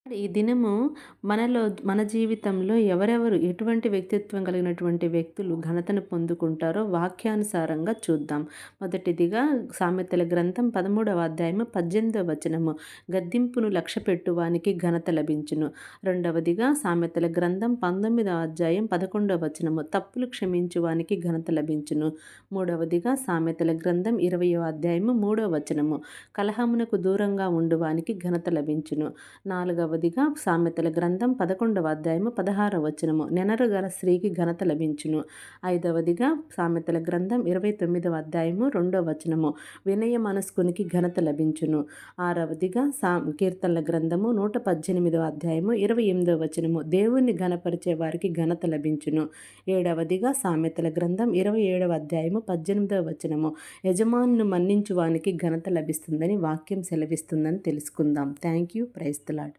ఈ దినము మనలో మన జీవితంలో ఎవరెవరు ఎటువంటి వ్యక్తిత్వం కలిగినటువంటి వ్యక్తులు ఘనతను పొందుకుంటారో వాక్యానుసారంగా చూద్దాం. మొదటిదిగా సామెతల గ్రంథం 13వ అధ్యాయము 18వ వచనము, గద్దింపును లక్ష్యపెట్టువానికి ఘనత లభించును. రెండవదిగా సామెతల గ్రంథం 19వ అధ్యాయం 11వ వచనము, తప్పులు క్షమించువానికి ఘనత లభించును. మూడవదిగా సామెతల గ్రంథం 20వ అధ్యాయము 3వ వచనము, కలహమునకు దూరంగా ఉండువానికి ఘనత లభించును. నాలుగవదిగా సామెతల గ్రంథం 11వ అధ్యాయము 16వ వచనము, నెనరుగల స్త్రీకి ఘనత లభించును. ఐదవదిగా సామెతల గ్రంథం 29వ అధ్యాయము 2వ వచనము, వినయ మనస్కునికి ఘనత లభించును. ఆరవదిగా కీర్తనల గ్రంథము 118వ అధ్యాయము 28వ వచనము, దేవుణ్ణి ఘనపరిచే వారికి ఘనత లభించును. ఏడవదిగా సామెతల గ్రంథం 27వ అధ్యాయము 18వ వచనము, యజమానును మన్నించువానికి ఘనత లభిస్తుందని వాక్యం సెలవిస్తుందని తెలుసుకుందాం. Thank you. Praise the lord.